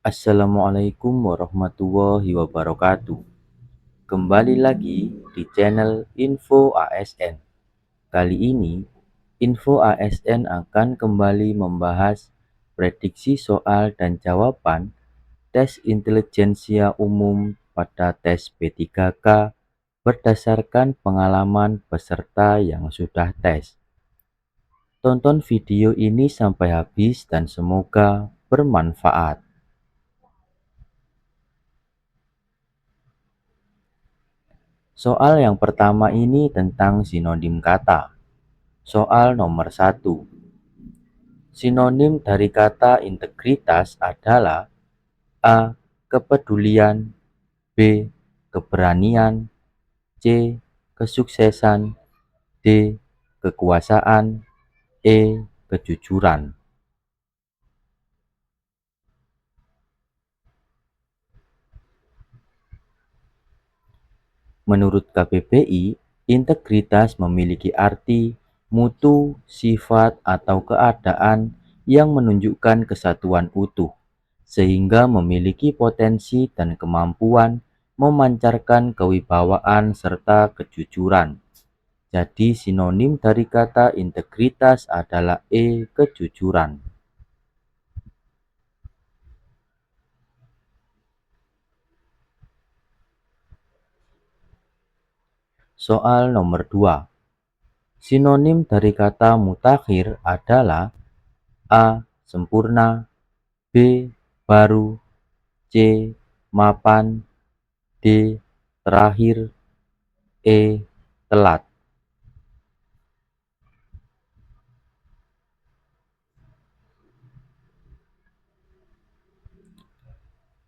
Assalamualaikum warahmatullahi wabarakatuh. Kembali lagi di channel Info ASN. Kali ini, Info ASN akan kembali membahas prediksi soal dan jawaban tes intelijensia umum pada tes B3K berdasarkan pengalaman peserta yang sudah tes. Tonton video ini sampai habis dan semoga bermanfaat. Soal yang pertama ini tentang sinonim kata. Soal nomor 1. Sinonim dari kata integritas adalah A. Kepedulian, B. Keberanian, C. Kesuksesan, D. Kekuasaan, E. Kejujuran. Menurut KBBI, integritas memiliki arti mutu, sifat, atau keadaan yang menunjukkan kesatuan utuh, sehingga memiliki potensi dan kemampuan memancarkan kewibawaan serta kejujuran. Jadi sinonim dari kata integritas adalah E. Kejujuran. Soal nomor 2. Sinonim dari kata mutakhir adalah A. Sempurna, B. Baru, C. Mapan, D. Terakhir, E. Telat.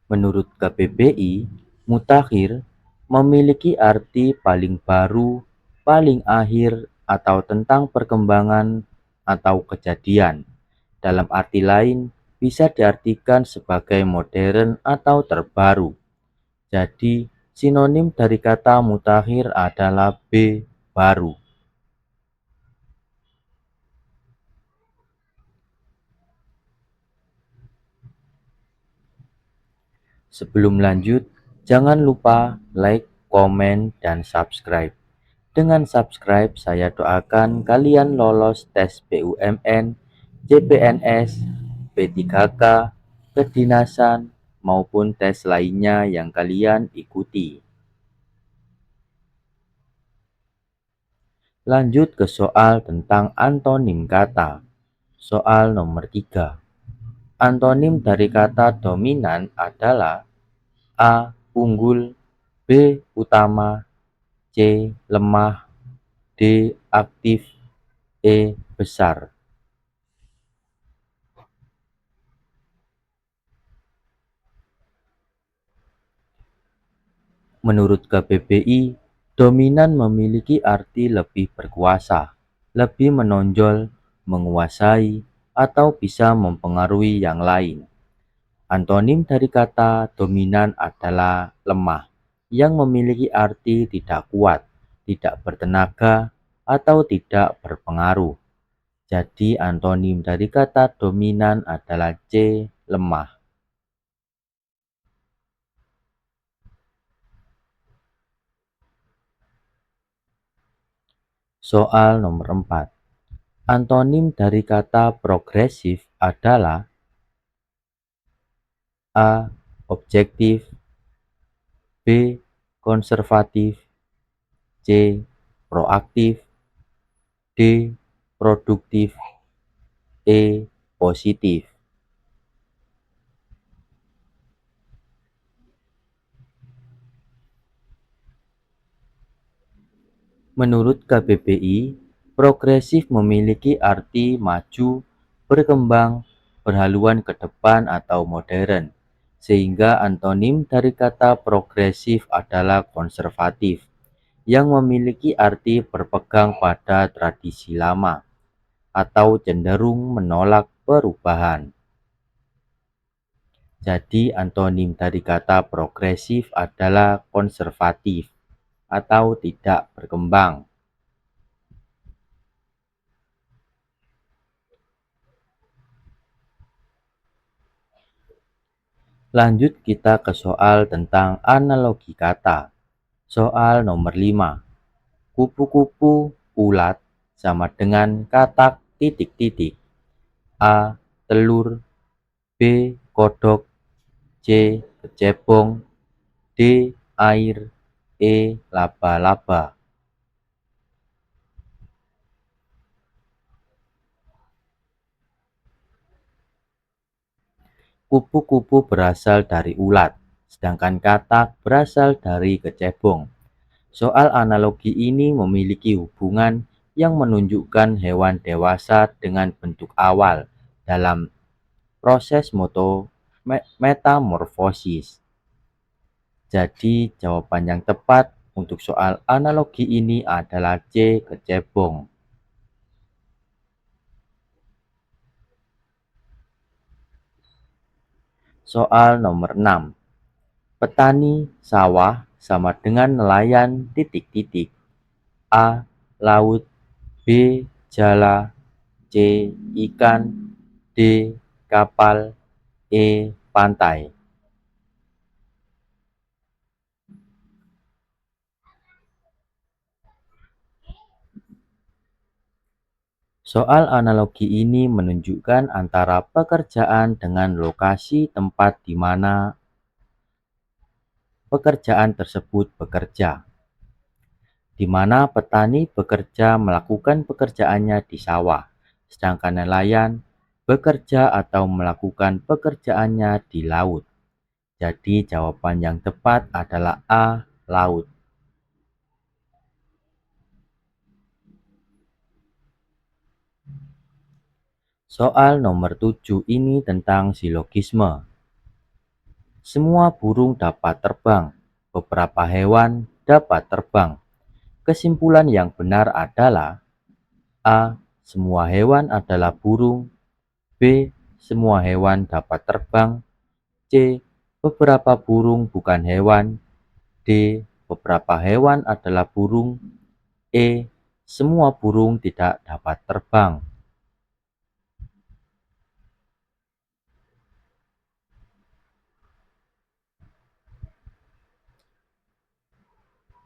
Menurut KBBI, mutakhir memiliki arti paling baru, paling akhir, atau tentang perkembangan atau kejadian. Dalam arti lain, bisa diartikan sebagai modern atau terbaru. Jadi, sinonim dari kata mutakhir adalah B. Baru. Sebelum lanjut, jangan lupa like, komen, dan subscribe. Dengan subscribe, saya doakan kalian lolos tes BUMN, CPNS, B3K, kedinasan, maupun tes lainnya yang kalian ikuti. Lanjut ke soal tentang antonim kata. Soal nomor 3. Antonim dari kata dominan adalah A. Unggul, B. Utama, C. Lemah, D. Aktif, E. Besar. Menurut KBBI, dominan memiliki arti lebih berkuasa, lebih menonjol, menguasai, atau bisa mempengaruhi yang lain. Antonim dari kata dominan adalah lemah, yang memiliki arti tidak kuat, tidak bertenaga, atau tidak berpengaruh. Jadi antonim dari kata dominan adalah C. Lemah. Soal nomor 4. Antonim dari kata progresif adalah A. Objektif, B. Konservatif, C. Proaktif, D. Produktif, E. Positif. Menurut KBBI, progresif memiliki arti maju, berkembang, berhaluan ke depan atau modern, sehingga antonim dari kata progresif adalah konservatif, yang memiliki arti berpegang pada tradisi lama, atau cenderung menolak perubahan. Jadi antonim dari kata progresif adalah konservatif, atau tidak berkembang. Lanjut kita ke soal tentang analogi kata. Soal nomor 5. Kupu-kupu ulat sama dengan katak titik-titik. A. Telur. B. Kodok. C. Kecebong. D. Air. E. Laba-laba. Kupu-kupu berasal dari ulat, sedangkan katak berasal dari kecebong. Soal analogi ini memiliki hubungan yang menunjukkan hewan dewasa dengan bentuk awal dalam proses metamorfosis. Jadi jawaban yang tepat untuk soal analogi ini adalah C. Kecebong. Soal nomor 6. Petani sawah sama dengan nelayan titik-titik. A. Laut. B. Jala. C. Ikan. D. Kapal. E. Pantai. Soal analogi ini menunjukkan antara pekerjaan dengan lokasi tempat di mana pekerjaan tersebut bekerja, di mana petani bekerja melakukan pekerjaannya di sawah, sedangkan nelayan bekerja atau melakukan pekerjaannya di laut. Jadi jawaban yang tepat adalah A. Laut. Soal nomor 7 ini tentang silogisme. Semua burung dapat terbang, beberapa hewan dapat terbang. Kesimpulan yang benar adalah A. Semua hewan adalah burung. B. Semua hewan dapat terbang. C. Beberapa burung bukan hewan. D. Beberapa hewan adalah burung. E. Semua burung tidak dapat terbang.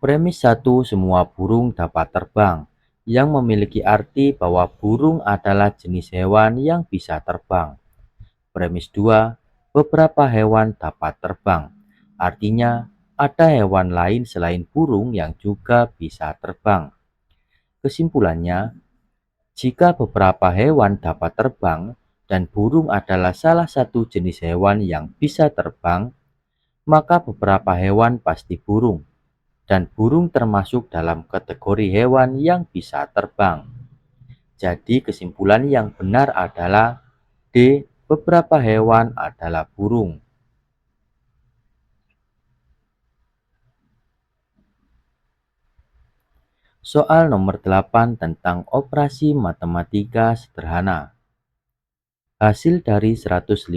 Premis 1, semua burung dapat terbang, yang memiliki arti bahwa burung adalah jenis hewan yang bisa terbang. Premis 2, beberapa hewan dapat terbang. Artinya, ada hewan lain selain burung yang juga bisa terbang. Kesimpulannya, jika beberapa hewan dapat terbang dan burung adalah salah satu jenis hewan yang bisa terbang, maka beberapa hewan pasti burung, dan burung termasuk dalam kategori hewan yang bisa terbang. Jadi kesimpulan yang benar adalah D. Beberapa hewan adalah burung. Soal nomor 8 tentang operasi matematika sederhana. Hasil dari 150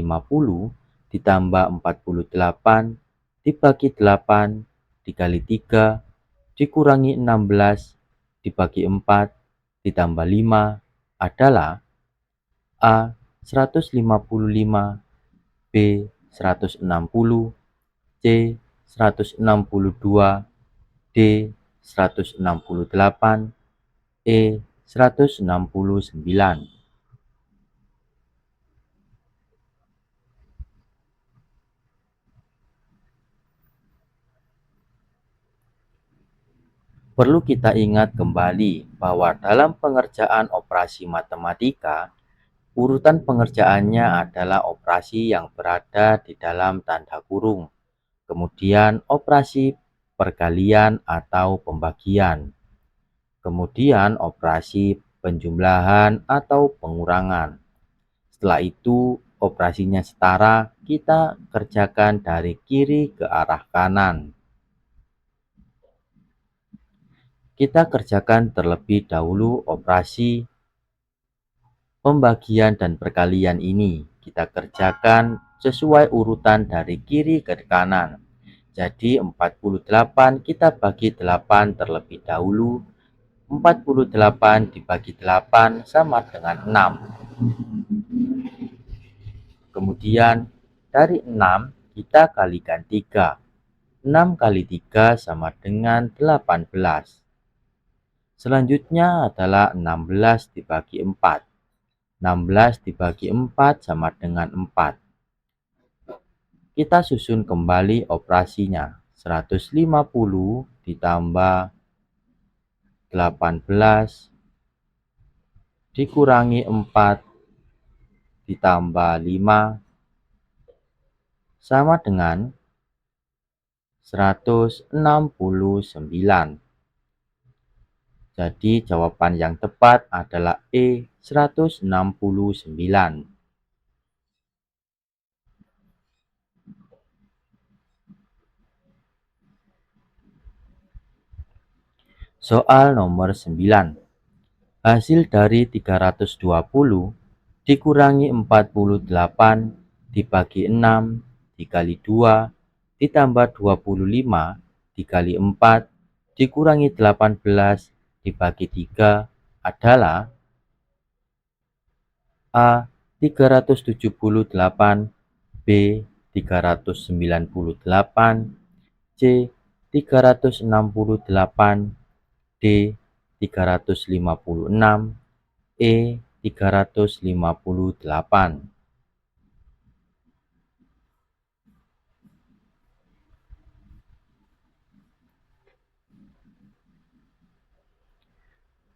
ditambah 48 dibagi 8 dikali 3 dikurangi 16 dibagi 4 ditambah 5 adalah A. 155, B. 160, C. 162, D. 168, E. 169. Perlu kita ingat kembali bahwa dalam pengerjaan operasi matematika, urutan pengerjaannya adalah operasi yang berada di dalam tanda kurung, kemudian operasi perkalian atau pembagian, kemudian operasi penjumlahan atau pengurangan. Setelah itu, operasinya setara, kita kerjakan dari kiri ke arah kanan. Kita kerjakan terlebih dahulu operasi pembagian dan perkalian ini. Kita kerjakan sesuai urutan dari kiri ke kanan. Jadi 48 kita bagi 8 terlebih dahulu. 48 dibagi 8 sama dengan 6. Kemudian dari 6 kita kalikan 3. 6 kali 3 sama dengan 18. Selanjutnya adalah 16 dibagi 4. 16 dibagi 4 sama dengan 4. Kita susun kembali operasinya. 150 ditambah 18 dikurangi 4 ditambah 5 sama dengan 169. Jadi jawaban yang tepat adalah E, 169. Soal nomor 9. Hasil dari 320 dikurangi 48 dibagi 6 dikali 2 ditambah 25 dikali 4 dikurangi 18 dibagi 3 adalah A. 378, B. 398, C. 368, D. 356, E. 358.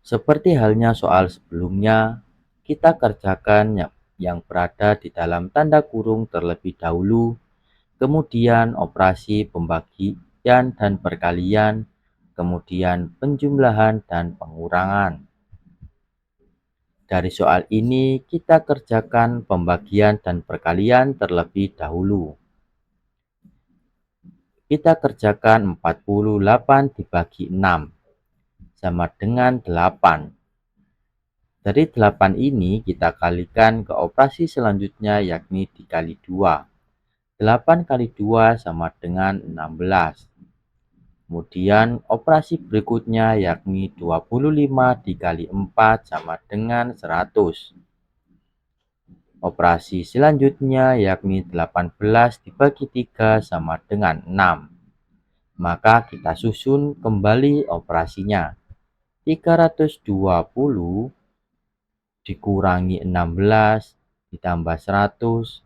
Seperti halnya soal sebelumnya, kita kerjakan yang berada di dalam tanda kurung terlebih dahulu, kemudian operasi pembagian dan perkalian, kemudian penjumlahan dan pengurangan. Dari soal ini, kita kerjakan pembagian dan perkalian terlebih dahulu. Kita kerjakan 48 dibagi 6, sama dengan 8. Dari 8 ini kita kalikan ke operasi selanjutnya, yakni dikali 2. 8 kali 2 sama dengan 16. Kemudian operasi berikutnya yakni 25 dikali 4 sama dengan 100. Operasi selanjutnya yakni 18 dibagi 3 sama dengan 6. Maka kita susun kembali operasinya. 320 dikurangi 16 ditambah 100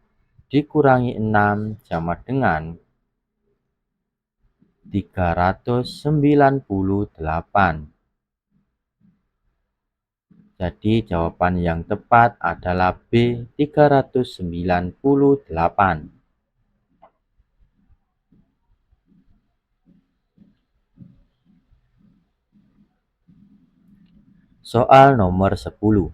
dikurangi 6 sama dengan 398. Jadi jawaban yang tepat adalah B, 398. Soal nomor 10.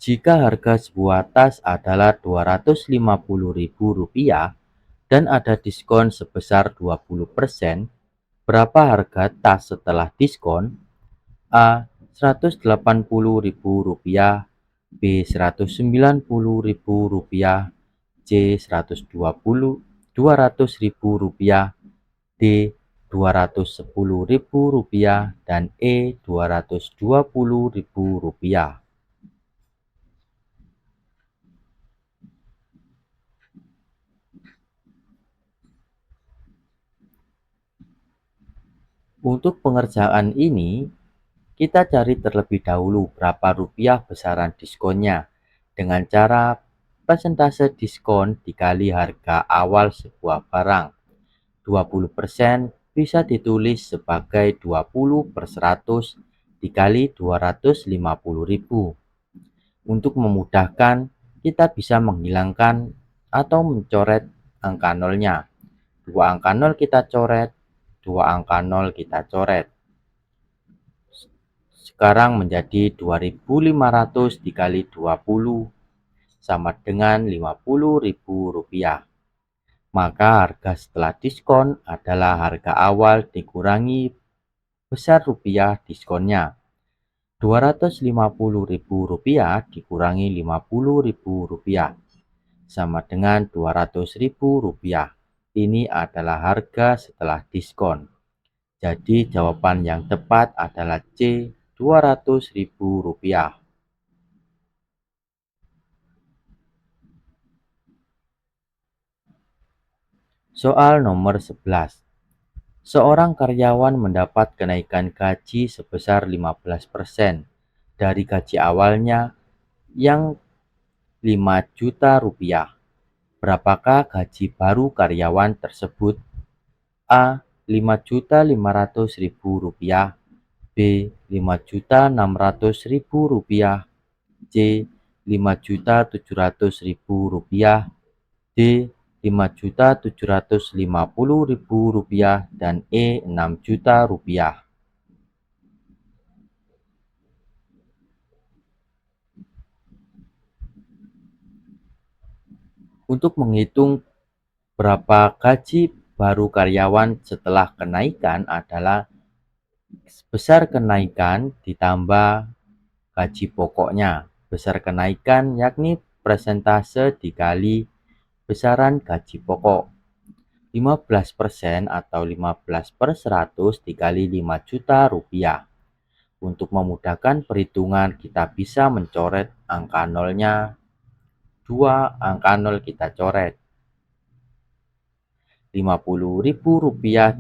Jika harga sebuah tas adalah Rp250.000 dan ada diskon sebesar 20%, berapa harga tas setelah diskon? A. Rp180.000, B. Rp190.000, C. Rp200.000, D. Rp210.000, dan E. Rp220.000. Untuk pengerjaan ini, kita cari terlebih dahulu berapa rupiah besaran diskonnya dengan cara persentase diskon dikali harga awal sebuah barang. 20% bisa ditulis sebagai 20/100 dikali 250.000. Untuk memudahkan, kita bisa menghilangkan atau mencoret angka nolnya. 2 angka 0 kita coret, 2 angka 0 kita coret. Sekarang menjadi 2.500 dikali 20 sama dengan Rp50.000. Maka harga setelah diskon adalah harga awal dikurangi besar rupiah diskonnya. Rp250.000 dikurangi Rp50.000 sama dengan Rp200.000. Ini adalah harga setelah diskon. Jadi jawaban yang tepat adalah C, Rp200.000. Soal nomor 11. Seorang karyawan mendapat kenaikan gaji sebesar 15% dari gaji awalnya yang 5 juta rupiah. Berapakah gaji baru karyawan tersebut? A. 5.500.000 rupiah, B. 5.600.000 rupiah, C. 5.700.000 rupiah, D. 5.750.000 rupiah, dan E. 6 juta rupiah. Untuk menghitung berapa gaji baru karyawan setelah kenaikan adalah besar kenaikan ditambah gaji pokoknya. Besar kenaikan yakni persentase dikali besaran gaji pokok. 15% atau 15/100 dikali 5 juta rupiah. Untuk memudahkan perhitungan, kita bisa mencoret angka nolnya. 2 angka nol kita coret. Rp50.000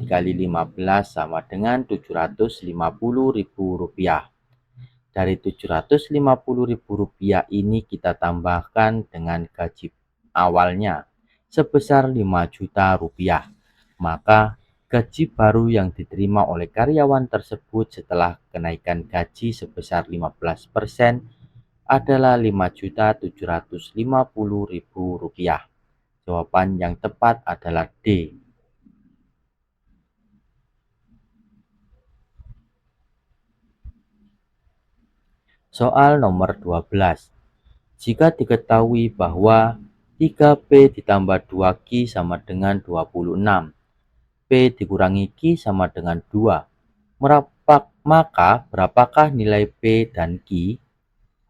dikali 15 sama dengan Rp750.000. Dari Rp750.000 ini kita tambahkan dengan gaji awalnya sebesar 5 juta rupiah. Maka gaji baru yang diterima oleh karyawan tersebut setelah kenaikan gaji sebesar 15% adalah Rp5.750.000. Jawaban yang tepat adalah D. Soal nomor 12. Jika diketahui bahwa 3P ditambah 2Q sama dengan 26, P dikurangi Q sama dengan 2, maka berapakah nilai P dan Q?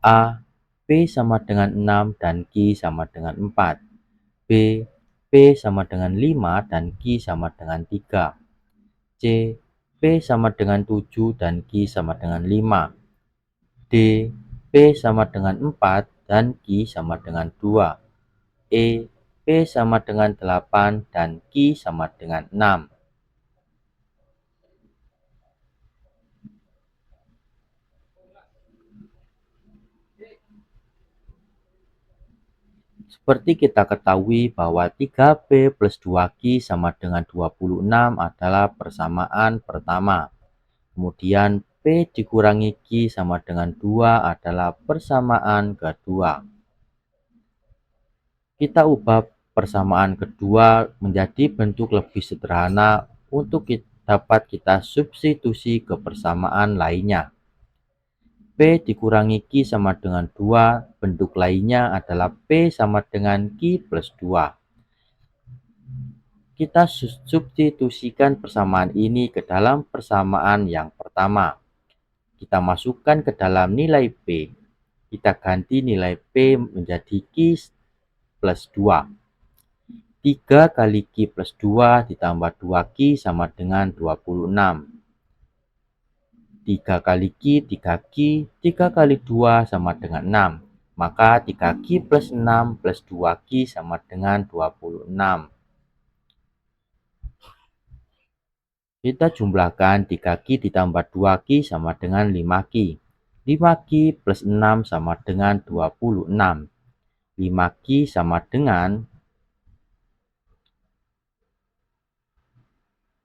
A. P sama dengan 6 dan Q sama dengan 4. B. P sama dengan 5 dan Q sama dengan 3. C. P sama dengan 7 dan Q sama dengan 5. D. P sama dengan 4 dan Q sama dengan 2. E. P sama dengan 8 dan Q sama dengan 6. Seperti kita ketahui bahwa 3P plus 2Q sama dengan 26 adalah persamaan pertama. Kemudian P dikurangi Q sama dengan 2 adalah persamaan kedua. Kita ubah persamaan kedua menjadi bentuk lebih sederhana untuk dapat kita substitusi ke persamaan lainnya. P dikurangi Q sama dengan 2, bentuk lainnya adalah P sama dengan Q plus 2. Kita substitusikan persamaan ini ke dalam persamaan yang pertama. Kita masukkan ke dalam nilai P. Kita ganti nilai P menjadi Q plus 2. 3 kali Q plus 2 ditambah 2Q sama dengan 26. 3 kali Q, 3Q, 3 kali 2 sama dengan 6. Maka 3Q plus 6 plus 2Q sama dengan 26. Kita jumlahkan 3Q ditambah 2Q sama dengan 5Q. 5Q plus 6 sama dengan 26. 5Q sama dengan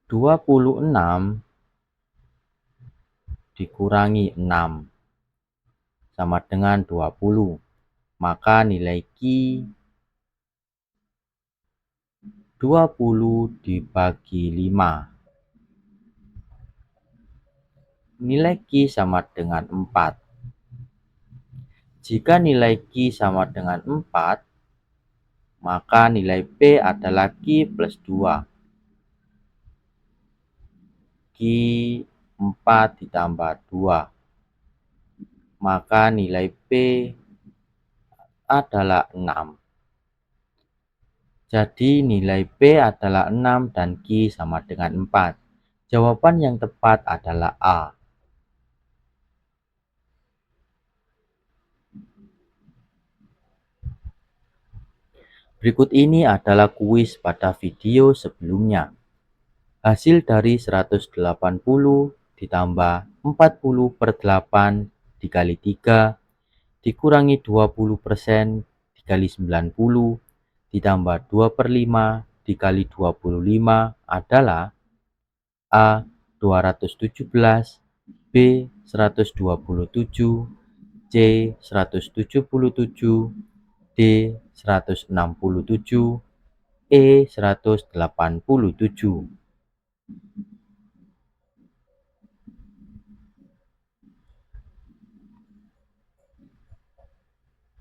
26 dikurangi 6 sama dengan 20. Maka nilai Q 20 dibagi 5. Nilai Q sama dengan 4. Jika nilai Q sama dengan 4, maka nilai P adalah Q plus 2. Q 4 ditambah 2. Maka nilai P adalah 6. Jadi nilai P adalah 6 dan Q sama dengan 4. Jawaban yang tepat adalah A. Berikut ini adalah kuis pada video sebelumnya. Hasil dari 180 ditambah 40/8 dikali 3 dikurangi 20% dikali 90 ditambah 2/5 dikali 25 adalah A 217, B 127, C 177, D 167, E 187.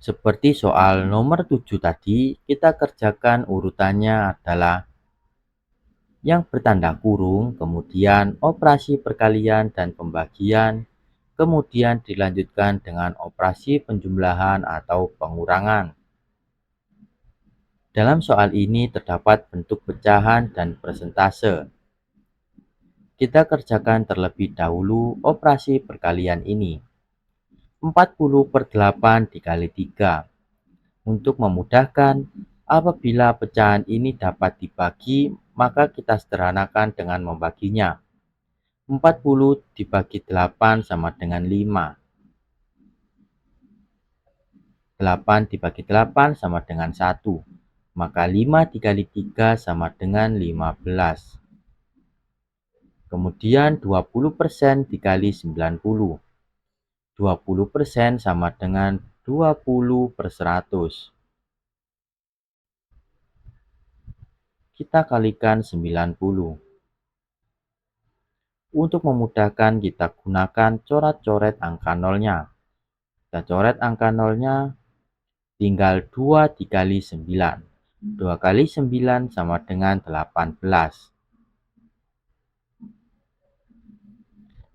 Seperti soal nomor 7 tadi, kita kerjakan urutannya adalah yang bertanda kurung, kemudian operasi perkalian dan pembagian, kemudian dilanjutkan dengan operasi penjumlahan atau pengurangan. Dalam soal ini terdapat bentuk pecahan dan persentase. Kita kerjakan terlebih dahulu operasi perkalian ini. 40/8 dikali 3. Untuk memudahkan, apabila pecahan ini dapat dibagi, maka kita sederhanakan dengan membaginya. 40 dibagi 8 sama dengan 5. 8 dibagi 8 sama dengan 1. Maka 5 dikali 3 sama dengan 15. Kemudian 20% dikali 90. 20% sama dengan 20/100. Kita kalikan 90. Untuk memudahkan kita gunakan coret-coret angka nolnya. Kita coret angka nolnya, tinggal 2 dikali 9. 2 kali 9 sama dengan 18.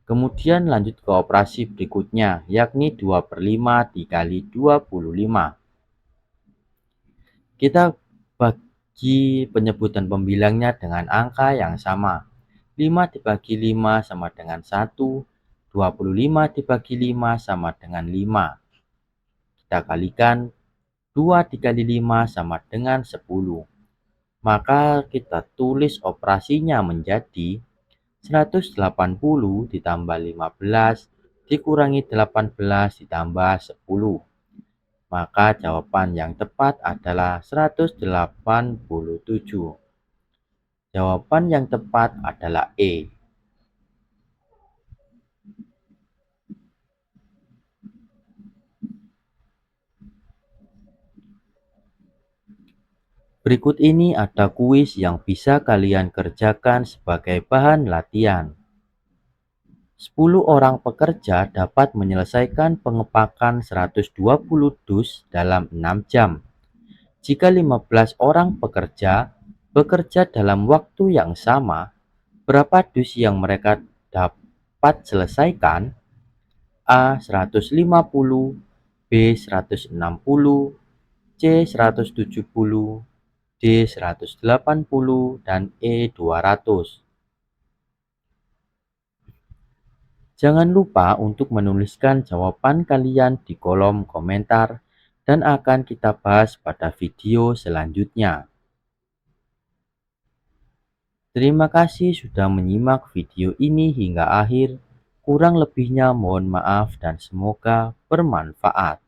Kemudian lanjut ke operasi berikutnya, yakni 2/5 dikali 25. Kita bagi penyebutan pembilangnya dengan angka yang sama. 5 dibagi 5 sama dengan 1. 25 dibagi 5 sama dengan 5. Kita kalikan 2 dikali 5 sama dengan 10. Maka kita tulis operasinya menjadi 180 ditambah 15 dikurangi 18 ditambah 10. Maka jawaban yang tepat adalah 187. Jawaban yang tepat adalah E. Berikut ini ada kuis yang bisa kalian kerjakan sebagai bahan latihan. 10 orang pekerja dapat menyelesaikan pengepakan 120 dus dalam 6 jam. Jika 15 orang pekerja bekerja dalam waktu yang sama, berapa dus yang mereka dapat selesaikan? A 150, B 160, C 170, D 180, dan E 200. Jangan lupa untuk menuliskan jawaban kalian di kolom komentar dan akan kita bahas pada video selanjutnya. Terima kasih sudah menyimak video ini hingga akhir. Kurang lebihnya mohon maaf dan semoga bermanfaat.